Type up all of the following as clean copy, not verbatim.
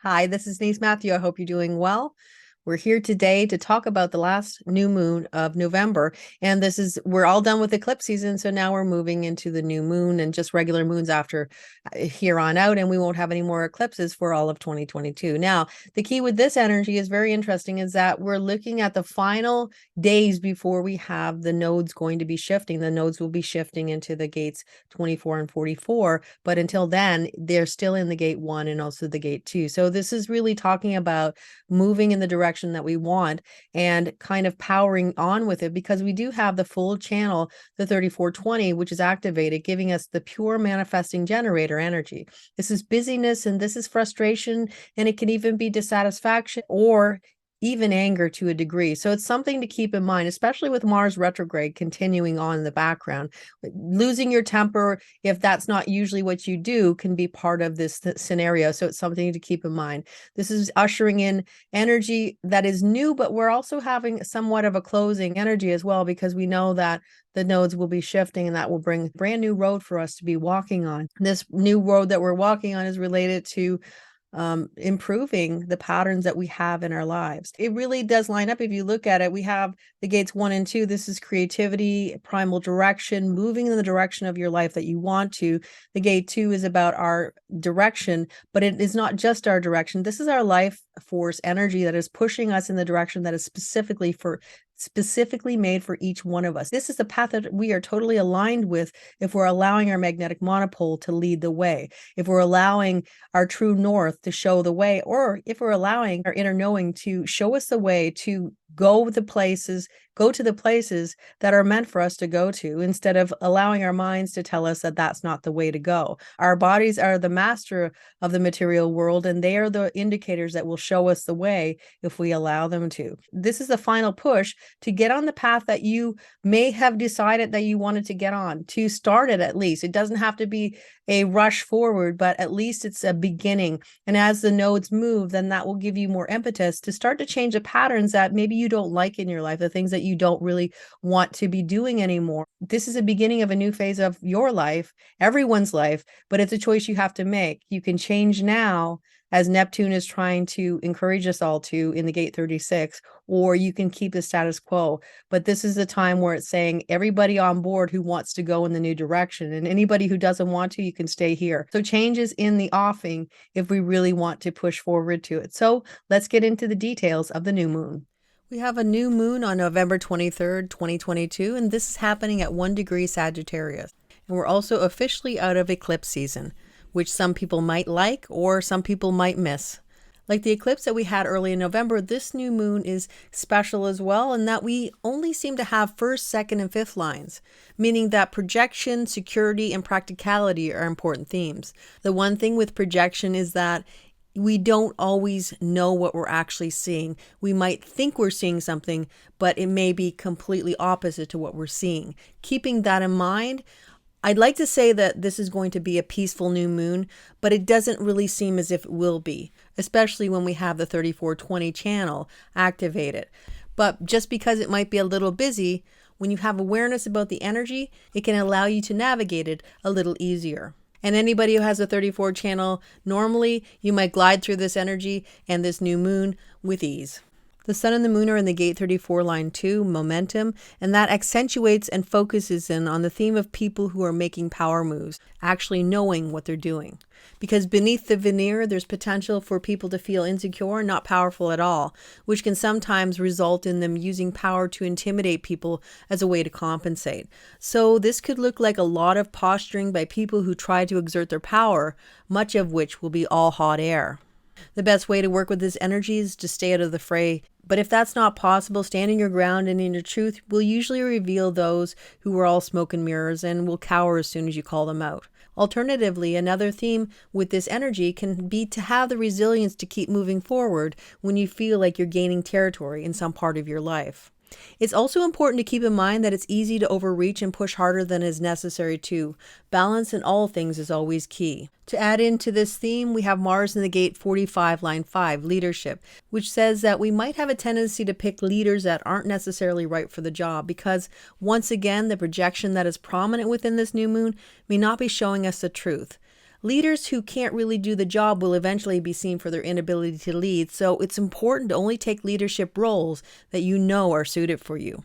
Hi, this is Denise Matthew. I hope you're doing well. We're here today to talk about the last new moon of November. And we're all done with eclipse season. So now we're moving into the new moon and just regular moons after here on out. And we won't have any more eclipses for all of 2022. Now, the key with this energy is very interesting is that we're looking at the final days before we have the nodes going to be shifting. The nodes will be shifting into the gates 24 and 44. But until then, they're still in the gate 1 and also the gate 2. So this is really talking about moving in the direction that we want and kind of powering on with it, because we do have the full channel, the 3420, which is activated, giving us the pure manifesting generator energy. This is busyness and this is frustration, and it can even be dissatisfaction or even anger to a degree. So it's something to keep in mind, especially with Mars retrograde continuing on in the background. Losing your temper, if that's not usually what you do, can be part of this scenario. So it's something to keep in mind. This is ushering in energy that is new, but we're also having somewhat of a closing energy as well, because we know that the nodes will be shifting and that will bring a brand new road for us to be walking on. This new road that we're walking on is related to improving the patterns that we have in our lives. It really does line up. If you look at it, we have the gates 1 and 2. This is creativity, primal direction, moving in the direction of your life that you want to. The gate 2 is about our direction, but it is not just our direction. This is our life force energy that is pushing us in the direction that is specifically made for each one of us. This is the path that we are totally aligned with if we're allowing our magnetic monopole to lead the way, if we're allowing our true north to show the way, or if we're allowing our inner knowing to show us the way to go to the places that are meant for us to go to, instead of allowing our minds to tell us that that's not the way to go. Our bodies are the master of the material world, and they are the indicators that will show us the way if we allow them to. This is the final push to get on the path that you may have decided that you wanted to get on, to start it at least. It doesn't have to be a rush forward, but at least it's a beginning. And as the nodes move, then that will give you more impetus to start to change the patterns that maybe you don't like in your life, the things that you don't really want to be doing anymore. This is a beginning of a new phase of your life, everyone's life, but it's a choice you have to make. You can change now, as Neptune is trying to encourage us all to in the gate 36, or you can keep the status quo. But this is the time where it's saying everybody on board who wants to go in the new direction, and anybody who doesn't want to, you can stay here. So change is in the offing if we really want to push forward to it. So let's get into the details of the new moon. We have a new moon on November 23rd, 2022, and this is happening at 1 degree Sagittarius. And we're also officially out of eclipse season, which some people might like or some people might miss. Like the eclipse that we had early in November, this new moon is special as well, in that we only seem to have first, second, and fifth lines, meaning that projection, security, and practicality are important themes. The one thing with projection is that we don't always know what we're actually seeing. We might think we're seeing something, but it may be completely opposite to what we're seeing. Keeping that in mind, I'd like to say that this is going to be a peaceful new moon, but it doesn't really seem as if it will be, especially when we have the 3420 channel activated. But just because it might be a little busy, when you have awareness about the energy, it can allow you to navigate it a little easier. And anybody who has a 34 channel, normally you might glide through this energy and this new moon with ease. The sun and the moon are in the gate 34 line 2, momentum, and that accentuates and focuses in on the theme of people who are making power moves, actually knowing what they're doing. Because beneath the veneer, there's potential for people to feel insecure and not powerful at all, which can sometimes result in them using power to intimidate people as a way to compensate. So this could look like a lot of posturing by people who try to exert their power, much of which will be all hot air. The best way to work with this energy is to stay out of the fray. But if that's not possible, standing your ground and in your truth will usually reveal those who are all smoke and mirrors and will cower as soon as you call them out. Alternatively, another theme with this energy can be to have the resilience to keep moving forward when you feel like you're gaining territory in some part of your life. It's also important to keep in mind that it's easy to overreach and push harder than is necessary too. Balance in all things is always key. To add into this theme, we have Mars in the gate 45, line 5, leadership, which says that we might have a tendency to pick leaders that aren't necessarily right for the job because, once again, the projection that is prominent within this new moon may not be showing us the truth. Leaders who can't really do the job will eventually be seen for their inability to lead, so it's important to only take leadership roles that you know are suited for you.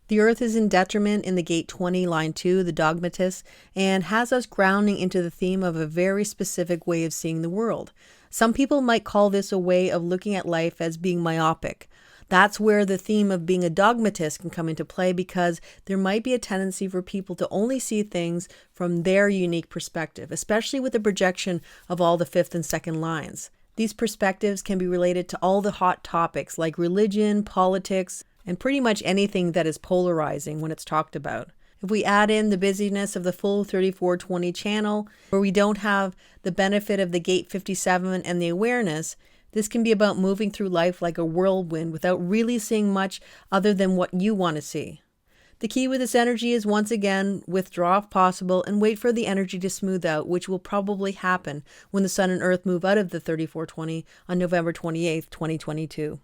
The Earth is in detriment in the gate 20, line 2, the dogmatist, and has us grounding into the theme of a very specific way of seeing the world. Some people might call this a way of looking at life as being myopic. That's where the theme of being a dogmatist can come into play, because there might be a tendency for people to only see things from their unique perspective, especially with the projection of all the fifth and second lines. These perspectives can be related to all the hot topics like religion, politics, and pretty much anything that is polarizing when it's talked about. If we add in the busyness of the full 3420 channel, where we don't have the benefit of the gate 57 and the awareness, this can be about moving through life like a whirlwind without really seeing much other than what you want to see. The key with this energy is, once again, withdraw if possible and wait for the energy to smooth out, which will probably happen when the Sun and Earth move out of the 3420 on November 28th, 2022.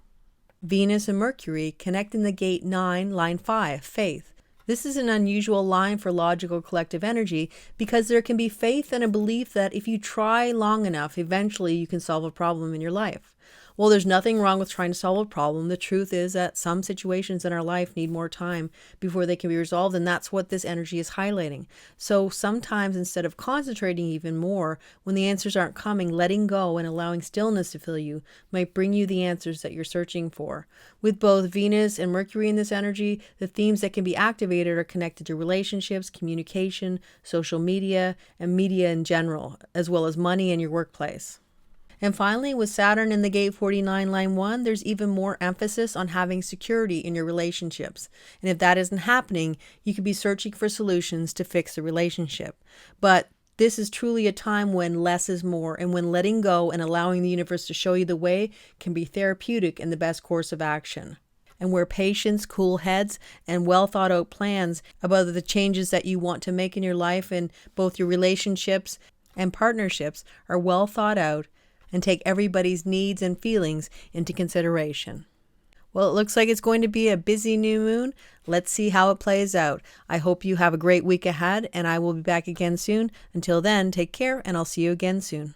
Venus and Mercury connect in the gate 9, line 5, faith. This is an unusual line for logical collective energy, because there can be faith and a belief that if you try long enough, eventually you can solve a problem in your life. Well, there's nothing wrong with trying to solve a problem. The truth is that some situations in our life need more time before they can be resolved, and that's what this energy is highlighting. So sometimes, instead of concentrating even more, when the answers aren't coming, letting go and allowing stillness to fill you might bring you the answers that you're searching for. With both Venus and Mercury in this energy, the themes that can be activated are connected to relationships, communication, social media, and media in general, as well as money and your workplace. And finally, with Saturn in the gate 49, line 1, there's even more emphasis on having security in your relationships. And if that isn't happening, you could be searching for solutions to fix the relationship. But this is truly a time when less is more, and when letting go and allowing the universe to show you the way can be therapeutic and the best course of action. And where patience, cool heads, and well thought out plans about the changes that you want to make in your life and both your relationships and partnerships are well thought out and take everybody's needs and feelings into consideration. Well, it looks like it's going to be a busy new moon. Let's see how it plays out. I hope you have a great week ahead, and I will be back again soon. Until then, take care, and I'll see you again soon.